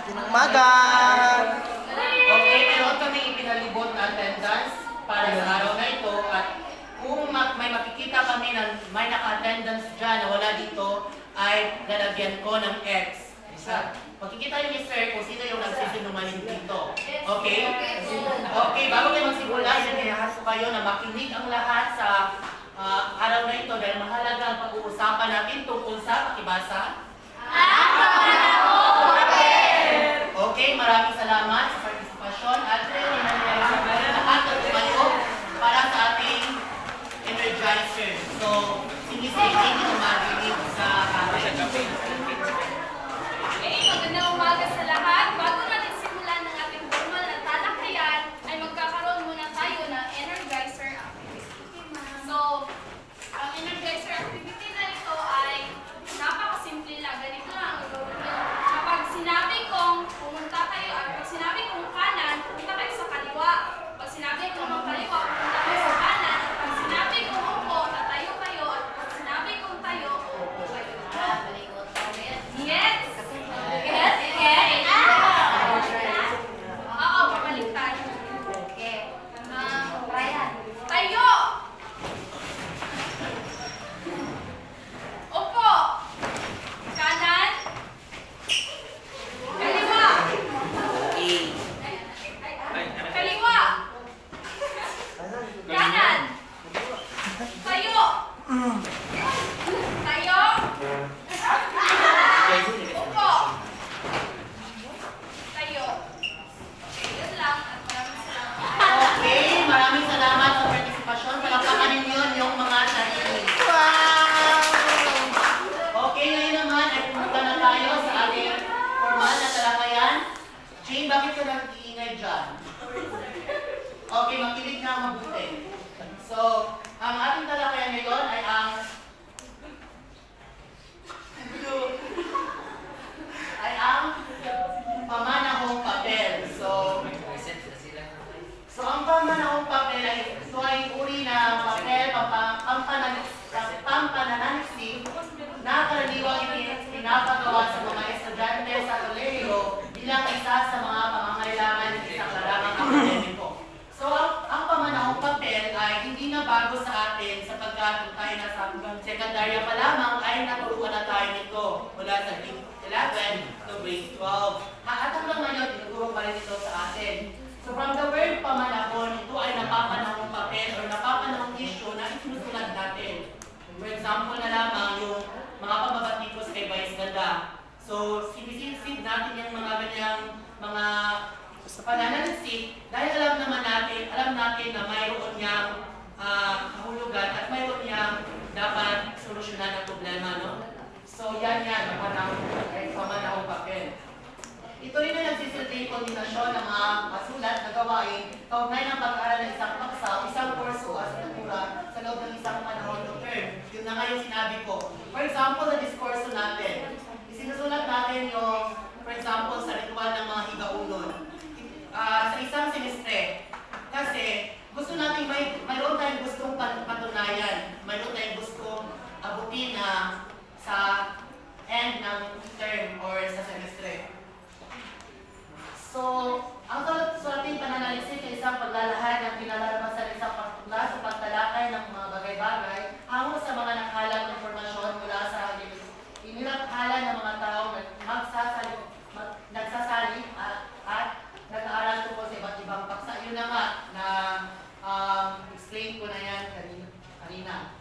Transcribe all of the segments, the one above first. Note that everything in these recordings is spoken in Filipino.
Umaga! Okay, meron kami ipinalibot na attendance para sa araw na ito at kung may makikita kami na may naka-attendance dyan na wala dito ay lalagyan ko ng X. Makikita niyo ni Sir kung sino yung nagsisinungaling dito. Okay? Okay, bago kayo magsimula, inanyayahan ko kayo na makinig ang lahat sa araw na ito dahil mahalaga ang pag-uusapan natin tungkol sa pakibasa. Okay, maraming salamat sa partisipasyon at inanyayahan ko lahat ng tumayo para sa ating energizer. So, sige sa hindi umagilig sa atin. Magandang umaga sa lahat. Bago natin simulan ng ating formal na talakayan, ay magkakaroon muna tayo ng energizer activity. So, ang energizer activity na ito ay napakasimple lang. Ganito lang ang gagawin nyo. Kapag sinabi kong pumunta kayo, at pag sinabi kong kanan, pumunta kayo sa kaliwa. Pag sinabi kong kaliwa, pumunta kayo sa kanan. At pag sinabi kong upo, tatayo kayo. At pag sinabi kong tayo, uupo kayo. Yes! Oo, papaliktad. Tayo! Upo! Kanan! Kaliwa! Kaliwa! Kanan! Tayo! Tayo! Upo! Tayo. Okay, yun lang. At maraming salamat. Okay, maraming salamat sa partisipasyon. Palakpakan ninyo yung mga sarili. Okay, ngayon naman ay pumunta na tayo sa ating formal na talakayan. Jane, bakit ka nag-iingay dyan? Okay, makinig na mabuti. So, ang ating talakayan ngayon ay ang pamanahong papel. So ang pamanahong papel ay ito ay uri na papel pampananaliksik na karaniwang pinapagawa sa mga estudyante sa kolehiyo bilang isa sa mga pangangailangan ng isang larangang akademiko. So ang pamanahong papel ay hindi na bago sa atin sapagkat kung tayo nasa sekundarya pa lamang ay naturuan na tayo nito mula sa grade 11 to grade 12. At hanggang ngayon, tinuturo pa rin ito sa atin. So from the word pamanahon, ito ay napapanahong papel or napapanahong issue na isinusulat natin. For example na lamang yung mga pambabatikos kay Vice Ganda. So sinisilsid natin yung mga ganyang mga pananaliksik dahil alam natin na mayroon niyang kahulugan at mayroon niyang dapat solusyonan ang problema, no? So yan, pamanahong papel. Ito rin ay nagsisilbing kombinasyon ng mga masulat na gawain kaugnay ng pag-aaral ng isang paksa, isang kurso o asignatura sa loob ng isang panahon o term. Yun na nga yung sinabi ko. For example, sa diskurso natin, isinusulat natin yung, for example, sa ritual ng mga higaunon. Sa isang semestre. Kasi gusto natin, mayroon tayong gustong patunayan, mayroon tayong gustong abutin na sa end ng term or sa semestre. So, ang sulating pananaliksik ay isang paglalahad ng pinalalabas sa isang pagtula sa pagtalakay ng mga bagay-bagay hango sa mga nakalang informasyon mula sa inilathala ng mga tao na nagsasali at nag-aaral tungkol sa iba't ibang paksa. Yun na nga na explain ko na yan kanina.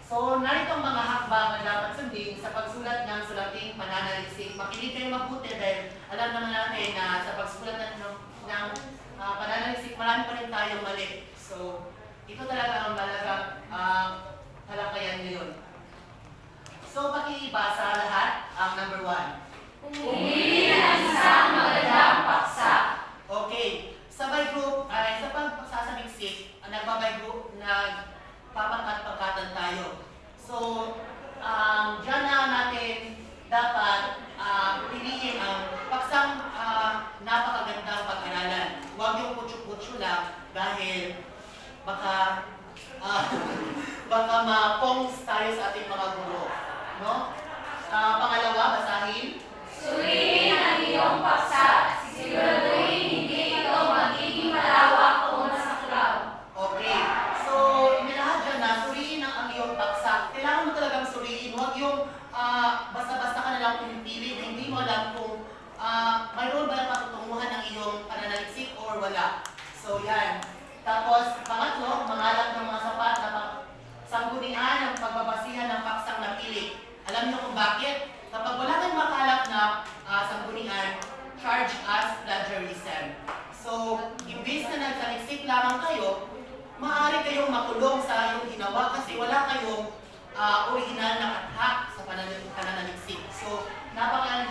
So, narito ang mga hakbang na dapat sundin sa pagsulat ng sulating pananaliksik. Makinig kayo mabuti dahil alam naman natin na sa pagsulat ng pananaliksik, marami pa rin tayong mali. So, ito talaga ang malagang talakayan ngayon. So, pakibasa lahat ang number 1. Pumili ng isang magandang paksa. Okay. Sabay group ay sa pagsasaliksik, nagbabay group na papangkat-pangkatan tayo. So, dyan na natin dapat piliin ang paksang napakagandang pag-aralan. Huwag yung putyo-putyo lang dahil baka ma-pongs tayo sa ating mga guro. No? Pangalawa, basahin. Suriin ang iyong paksa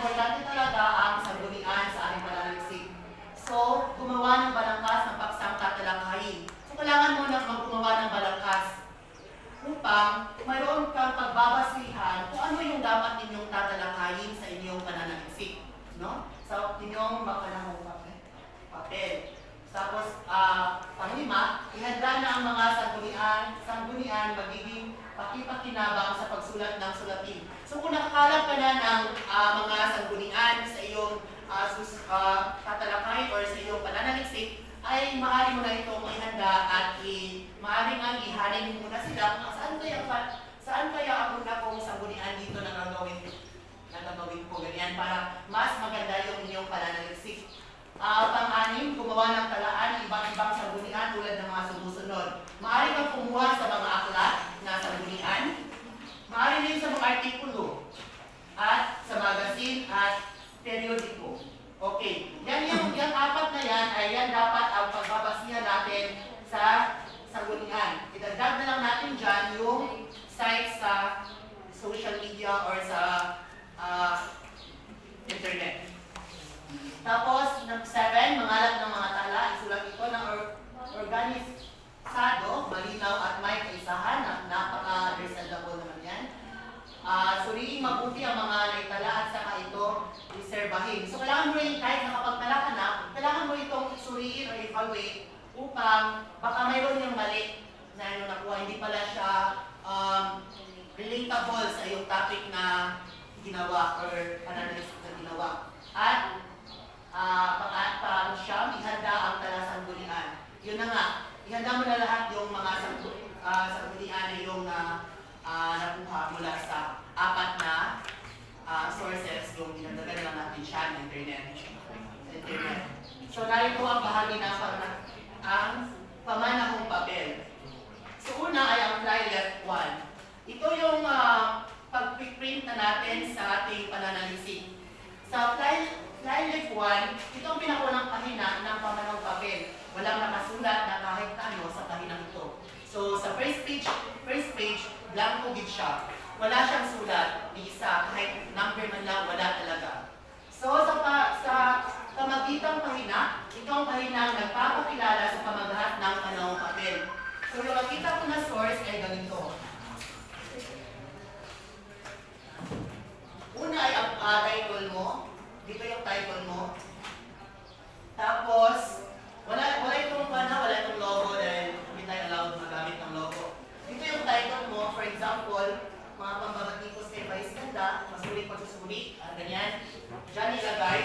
importante talaga ang sanggunian sa ating pananaliksik. So, gumawa ng balangkas ng paksang tatalakayin. So, kailangan mo na gumawa ng balangkas upang mayroon kang pagbabasihan kung ano yung dapat ninyong tatalakayin sa inyong pananaliksik. No? Sa inyong mapanahong papel. Tapos, panglima, ihanda na ang mga sanggunian magiging pakipakinabang sa pagsulat ng sulatin. So kung nakakalap ka na ng mga sanggunian sa iyong tatalakay or sa iyong pananaliksik, ay maaari mo na itong ihanda at maaari nga ihalin mo na sila kung saan kaya ang una kong sanggunian dito na gagawin ko ganyan para mas maganda yung inyong pananaliksik. Pang-anim, gumawa ng talaan ibang-ibang sanggunian tulad ng mga sumusunod. Maaari kang kumuha sa mga aklat na sanggunian, maaari din sa mga artikulo, at sa magazine at periodiko. Okay, yung apat na yan ay yan dapat ang pagbabasihan natin sa sanggunian. Idagdag na lang natin dyan yung sites sa social media or sa internet. Tapos, 7, mangalap ng mga tala, isulat ito ng organisado, malinaw at may kaisahan, napaka-reasonable naman yan. Suriing mabuti ang mga naitala at saka ito reserbahin. So, kailangan mo rin, kahit nakapagtala ka na, kailangan mo itong suriin or evaluate upang baka mayroon yung mali na nakuha, hindi pala siya relatable sa iyong topic na ginawa or pananalisis na ginawa. At pang-siyam, ihanda ang talasanggunian. Yun na nga, ihanda mo na lahat yung mga sanggunian na yung nakuha mula sa apat na sources, yung dinadagan lang natin siya ng internet. So, narito ang bahagi ng ang pamanahong papel. So, una ay ang fly left 1. Ito yung pag-print na natin sa ating pananalisik. Sa fly left 1, ito ang pinakunang pahina ng pamanahong papel. Walang nakasulat na kahit ano sa pahinang ito. So, sa first page, blanco gid siya. Wala siyang sulat, ni isa, kahit number man lang, wala talaga. So, sa pamagitan pahina, ito ang pahina ang nagpapakilala sa pamagahat ng panahong papel. So, yung makita ko na source ay ganito. Una ay ang title mo. Dito yung title mo. Tapos, wala itong logo dahil hindi tayo allowed magamit ng logo. Dito yung title mo, for example, mga pambabatikos kay Vice Ganda, masulit pagsusulit, ganyan. Diyan ilagay.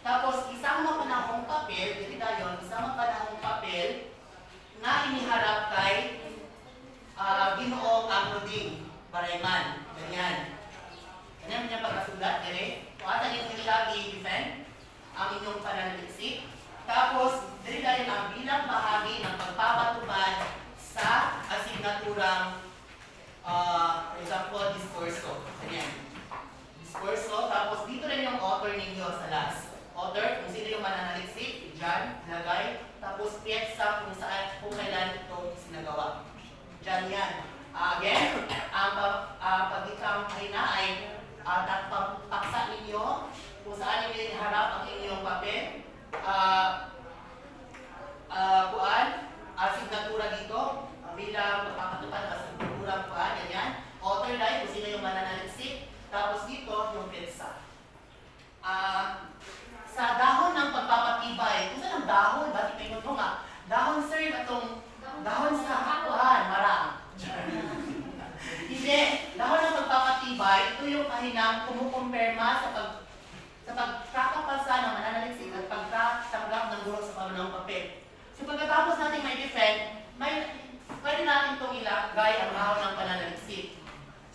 Tapos, isang mapanahong papel, dito tayo, isang mapanahong papel na iniharap kay Ginoong Amroding Barayman. Ganyan. Ganyan niya pagkasulat, kung ata ninyo siya i-defend ang inyong pananaliksik. Tapos, dito rin ang bilang bahagi ng pagpapatupad sa asignaturang, for example, diskurso. Ganyan. Diskurso. Tapos, dito rin yung author ninyo sa last. Author, kung sino yung mananaliksik, dyan, lagay. Tapos, pietsa kung saan, kung kailan ito sinagawa. Dyan yan. Again, ang pagkikang pahina ay paksa ninyo kung saan ninyo iharap ang inyong papel. Asignatura dito, bilang magpapatupad ng asignatura ganyan. Author line, kung sino yung mananaliksik. Tapos dito, yung petsa. Sa dahon ng pagpapatibay, kung saan ang dahon? Bakit may mo nga? Dahon, sir, itong dahon sa marang. Hindi. Dahon ng pagpapatibay, ito yung kahinang kumukumpirma sa pagkakapasa ng mananaliksik at pagkatanggap ng guro sa pamanahong papel. So pagkatapos natin may defend, pwede natin itong ilagay ang dahon ng pananaliksik.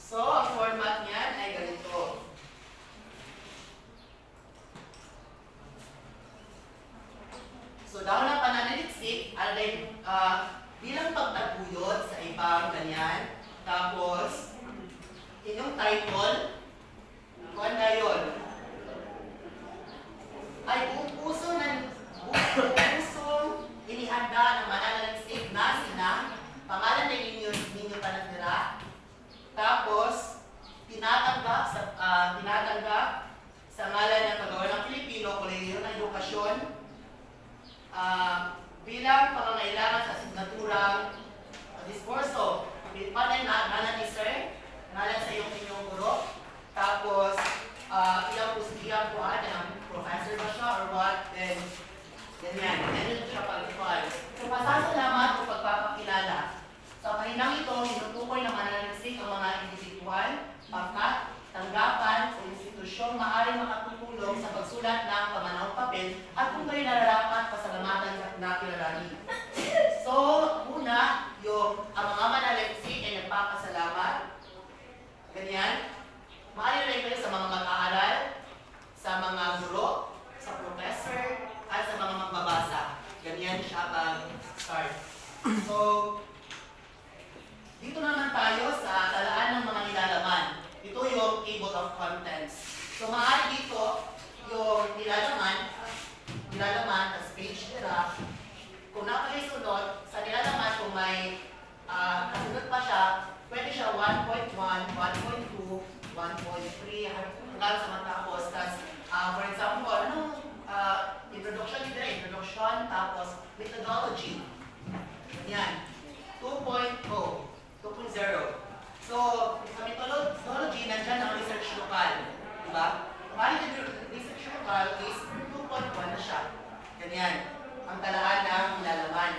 So, ang format niyan ay ganito. sa ngalan ng Kagawa ng Pilipino, Kolehiyo ng Edukasyon, bilang pangangailangan sa asignaturang diskurso, panay na ngalan ni Sir, ngalan sa inyong guro, tapos ilang pusigihan po professor ba siya or what, then ganyan, ganyan siya pag-define. So, pasasalamat o pagpapakilala. Sa pahinang ito, hinutukoy ng mananaliksik ang mga individual, pangkat, tanggapan o institusyong maaaring makatutulong sa pagsulat ng pamanahong papel at kung kayo nararapat pasalamatan na kilalanin. So, una, ang mga mananaliksik ay nagpapasalamat. Ganyan. Maaaring rin kayo sa mga mag-aaral, sa mga guro, sa professor, at sa mga magbabasa. Ganyan siya pag-start. So, dito naman tayo sa talaan ng mga nilalaman. Ito yung table of contents. So, maaari dito yung nilalaman, as page nila. Kung nakalisunod, sa nilalaman kung may kasunod pa siya, pwede siya 1.1, 1.2, 1.3, hanggang sa matapos. Tapos, for example, anong introduction dito? Introduction, tapos methodology. Yan. 2.0. 2.0. So, sa methodology, nandyan ang research local. Diba? Bali yung research local is 2.1 na siya. Ganyan. Ang talaan ng nilalaman.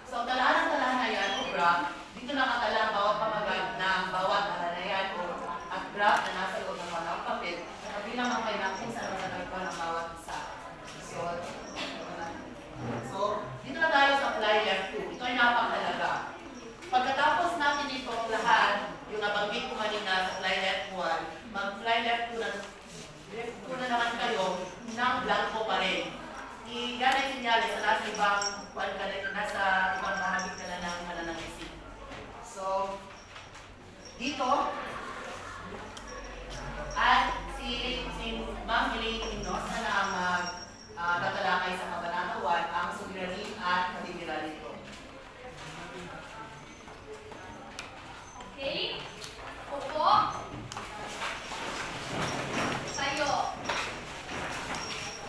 So, ang talaan na yan, o graph, dito nakatala ang bawat pamagat ng bawat talanayan o at graph na nasa loob ng walang papel. Kabilang ang kayo natin sa nagagawa ng bawat isa. So, dito na tayo sa fly left 2. Ito ay napakahalaga. Pagkatapos natin itong lahat, yung nabanggit ko kanina sa fly left 1, mag-fly left 2 na naman kayo ng blanco pa rin. Yan ay sinyales sa nasa ibang bahagi ka na ng mananalisik. So, dito, at si Ma'am Elaine Mendoza na ang tatalakay sa Kabanata 1 ang suliranin at kalimiran nito. Okay? Upo. Tayo.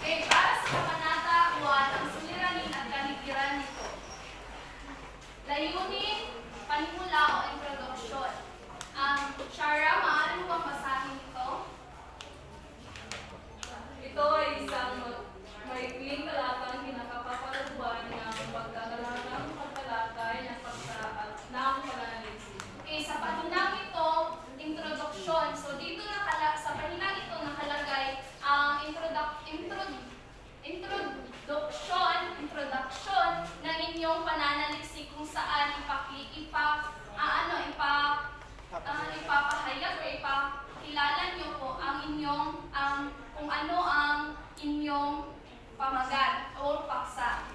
Okay, para sa Kabanata 1, ang suliranin at kalimiran nito. Layunin, panimula o introduction. Shara, maaari mo bang basahin ito? Ito ay isang maikling talatang kinakapapalagwan ng pagkakalagang pagtalakay ng pananaliksik. Okay, sa pahinang ito, introduction. So, dito sa pahinang ito nakalagay ang introduction ng inyong pananaliksik kung saan ipapahayag o ipakilala nyo po ang inyong kung ano ang inyong pamagat o paksa.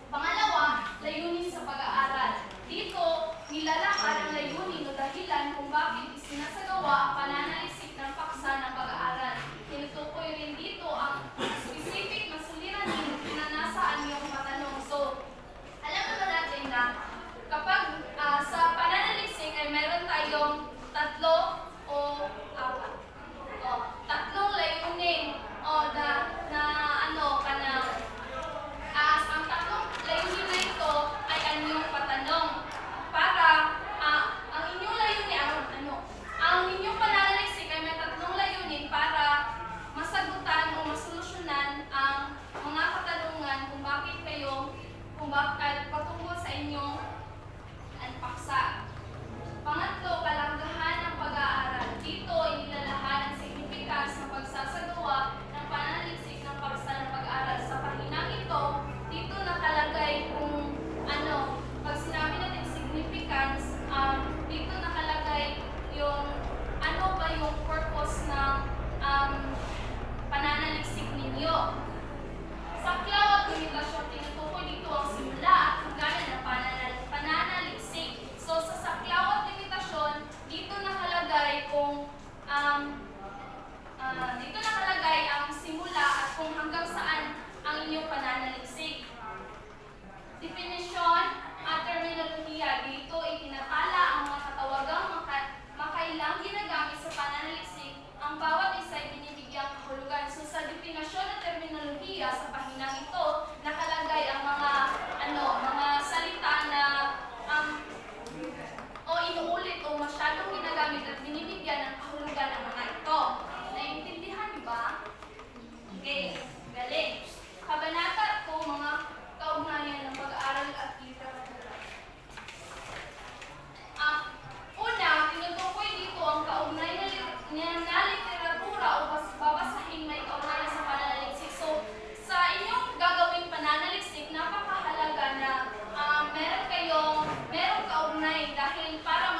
Pangalawa, layunin sa pag-aaral. Dito, nilalakad ang layunin o dahilan kung bakit isinasagawa ang pananaliksik ng paksa ng pag-aaral. Tinutukoy rin dito ang specific na suliranin na nasaan yung matanong. So, alam naman natin na kapag sa pananaliksik ay meron tayong tatlo o apat. Tatlong layunin o ang tatlong layunin na ito ay anyong patanong para ang inyong layunin ang inyong pananaliksik Biblia sa pahinang ito nakalagay ang mga salita na o inuulit o masyadong ginagamit at binibigyan ng kahulugan ang mga ito. Naiintindihan niyo ba? Okay, galing. Kabanata 2, mga kaugnayan ng pag-aaral at literatura. Una, tinutukoy dito ang kaugnayan na literatura o babasahin may kaugnayan sa pananaliksik. So, sa inyong gagawing pananaliksik, napakahalaga na merong kaugnay dahil para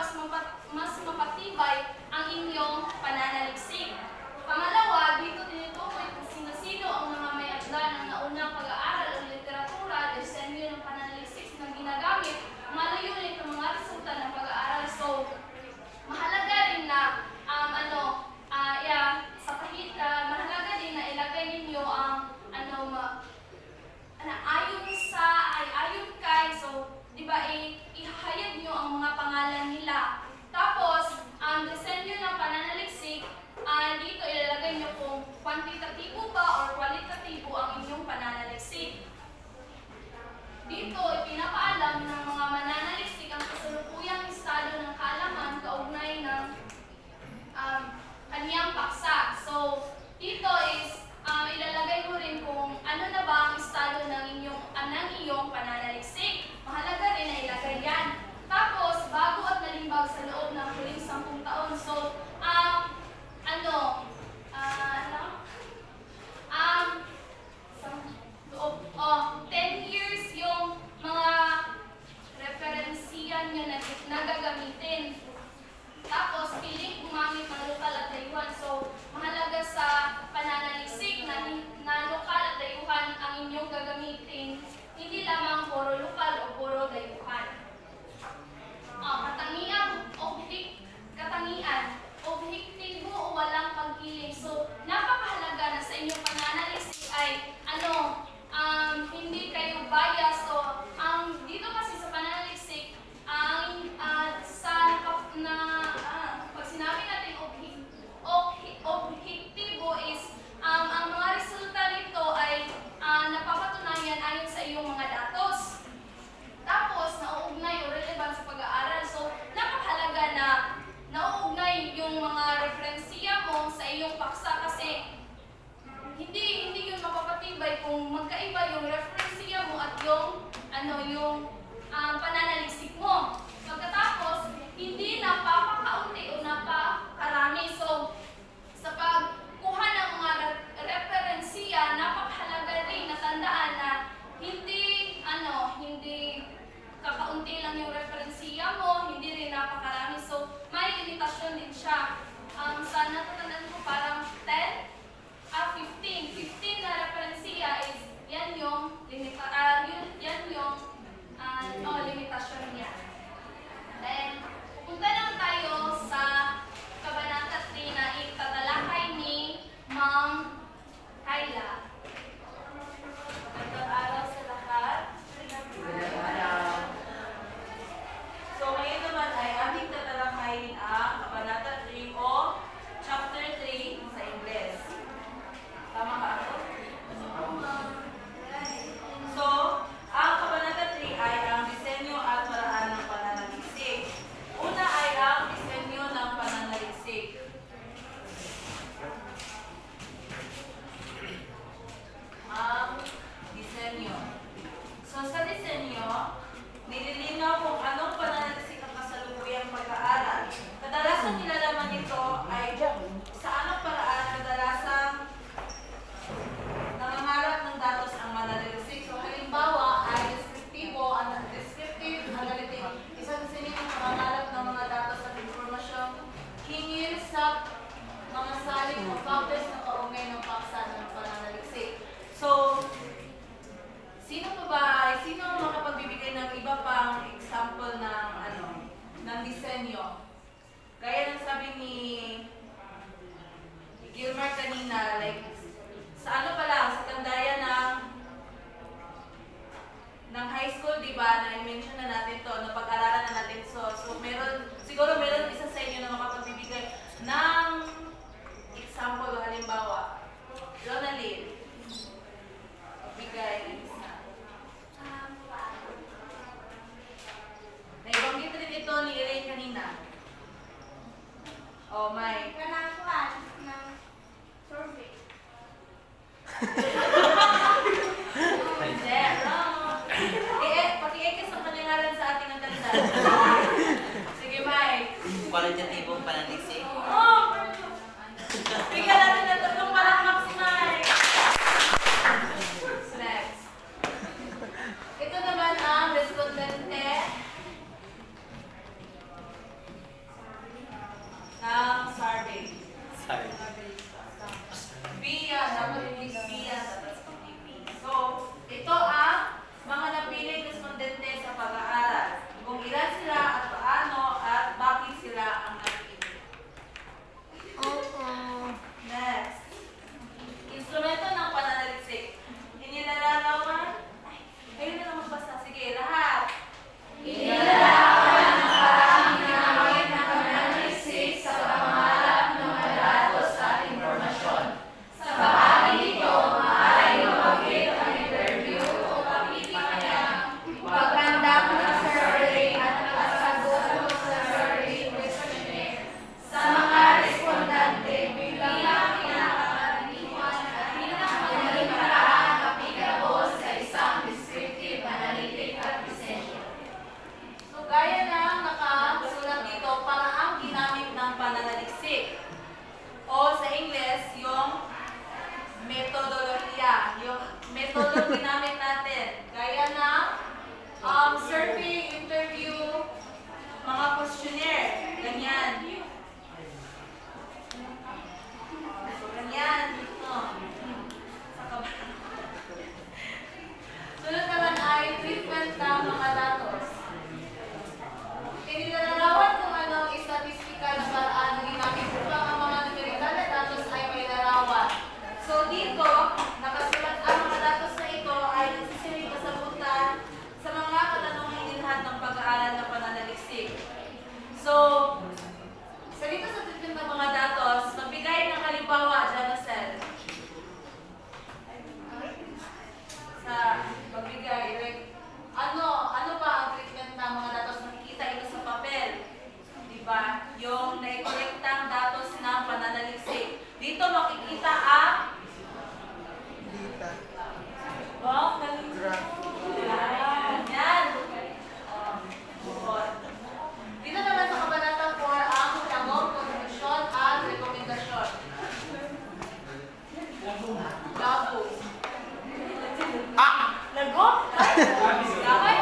mas mapatibay ang inyong pananaliksik. Pangalawa, dito tinutukoy kung sino-sino ang mga may akda ng naunang pag-aaral o literatura, disenyo ng pananaliksik na ginagamit, malayunin ang mga resulta ng pag-aaral. So, mahalaga rin na mahalaga din na ilagay ninyo ang ayon kay, so di ba ihahayag nyo ang mga pangalan nila. Tapos disenyo ng pananaliksik, dito ilalagay nyo kung kwantitatibo ba or kwalitatibo ang inyong pananaliksik. Dito ipinapaalam ng mga mananaliksik ang kasalukuyang estado ng kaalaman kaugnay ng kaniyang paksa. So, dito is ilalagay mo rin kung ano na ba ang estado ng iyong pananaliksik. Mahalaga rin na ilagay yan. Tapos, bago at nalimbag sa loob ng huling 10 taon. So, 10 years yung mga Hindi, wrong. Paki-ekis ang kalingalan sa ating natalita. Sige, Mike. Kwalitatibong pananiksi. Oh! Bigyan natin ng tatlong palakpak si Mike. Next. Ito naman ang respondente ng survey. Sorry. Via, dapat yung via, tapos PP. So, ito ang mga napiling respondente sa pag-aaral. Kung ilan sila at paano at bakit sila ang napili. Next. Instrumento ng pananaliksik. Inilalarawan. Kayo na lang magbasa. Sige, lahat. Inilalarawan ang parang ginamit ng pananaliksik sa pangarap ng mga datos at impormasyon. Sa bahagi nito, maaaring mabagit ang interview o pagpipahayag, pagkandak ng survey at pagsagot sa survey questionnaire. Sa mga respondente, bilang pinakakaraniwan at pinakamadaling paraan applicable sa isang descriptive, analytic at essential. So, gaya ng nakasulat dito, paraang ginamit ng pananaliksik. O sa English, yung metodolohiya. Yung metodo ginamit natin. Gaya ng survey, interview, mga questionnaire. Ganyan. So, ganyan. Sa kabila. Sunod naman ay treatment ng mga datos. Inilalarawan kung anong statistical na paraan na ginamit upang ang mga numerikal na datos ay may larawan. So dito, nakasulat ang mga datos na ito ay nagsisiling kasagutan sa mga katanungang inilahad ng pag-aaral ng pananaliksik. So, sa dito sa treatment ng mga datos, magbigay ng halimbawa, Janacel. Sa magbigay, like, ano ba ang treatment ng mga datos? Makikita ito sa papel. Diba? Yung naikollektang datos ng pananaliksik. Dito makikita ang wow, yan. Dito naman sa kabanata 4 ang tagong, konklusyon at rekomendasyon. Labo. Lago? Gamay?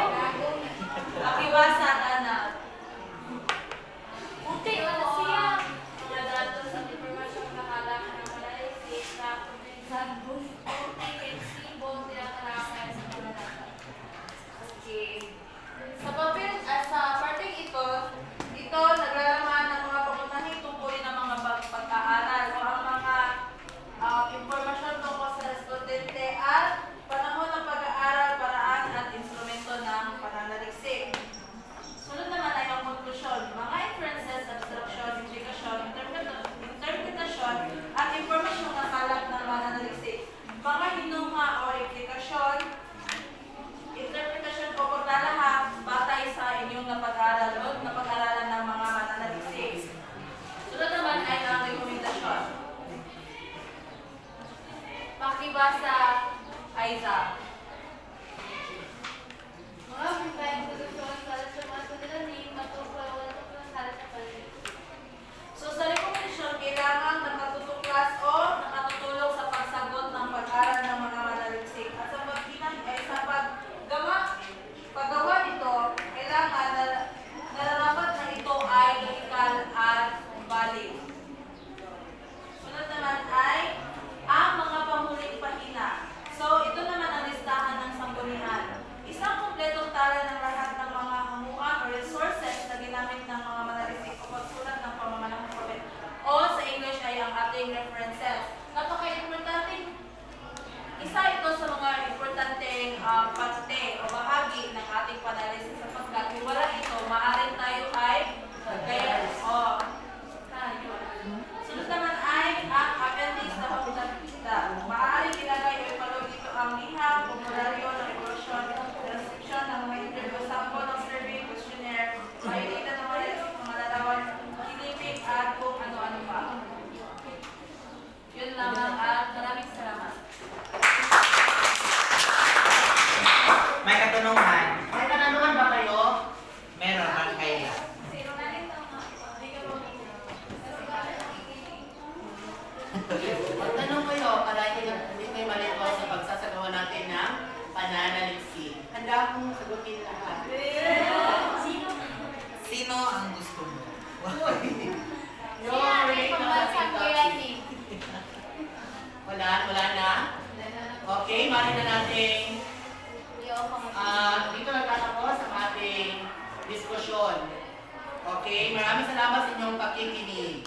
Akiwasa, anak. Puti, wala siya. Mga datos at impormasyong nakalak ng pananaliksik sa sa papel, sa parteng ito, naglalaman ng mga pangunahing tungkulin ng mga pag-aaral o ang mga impormasyon tungkol sa respondente at panahon ng pag-aaral, paraan at instrumento ng pananaliksik. Sunod naman ay ang konklusyon, mga inferences, abstraction, implikasyon, interpretasyon at impormasyong nakalap ng pananaliksik. Mga hinunga o implikasyon, interpretasyon o paglalahap batay sa inyong napag-aaral o napag-aralan ng mga mananaliksik. Sunod naman ay ang rekomendasyon. Pakibasa, Aiza. Mga bintayang solusyon para sa mga suliranin, matupad o natuklasan sa pananaliksik. So sa rekomendasyon, kailangan nakatutuklas o nakatutulong sa pagsagot ng pag-aaral ng mga mananaliksik. At sa paggawa nito, kailangan nararapat na ito ay logical at valid. Sunod naman ay ang mga panghuling pahina. So ito naman ang listahan ng sanggunian. Isang kumpletong tala ng lahat ng mga Okay, mali na natin. Dito nagtatapos ang ating diskusyon. Okay, maraming salamat sa inyong pakikinig.